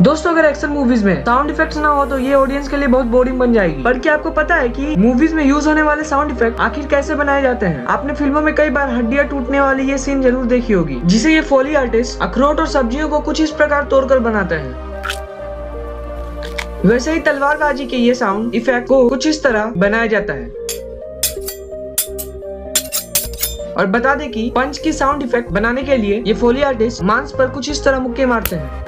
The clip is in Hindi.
दोस्तों अगर एक्शन मूवीज में साउंड इफेक्ट्स ना हो तो ये ऑडियंस के लिए बहुत बोरिंग बन जाएगी। पर क्या आपको पता है कि मूवीज में यूज होने वाले साउंड इफेक्ट आखिर कैसे बनाए जाते हैं? आपने फिल्मों में कई बार हड्डियां टूटने वाली ये सीन जरूर देखी होगी, जिसे ये फोली आर्टिस्ट अखरोट और सब्जियों को कुछ इस प्रकार तोड़कर बनाते हैं। वैसे ही तलवारबाजी के ये साउंड इफेक्ट को कुछ इस तरह बनाया जाता है। और बता दें कि पंच की साउंड इफेक्ट बनाने के लिए ये फोली आर्टिस्ट मांस पर कुछ इस तरह मुक्के मारते हैं।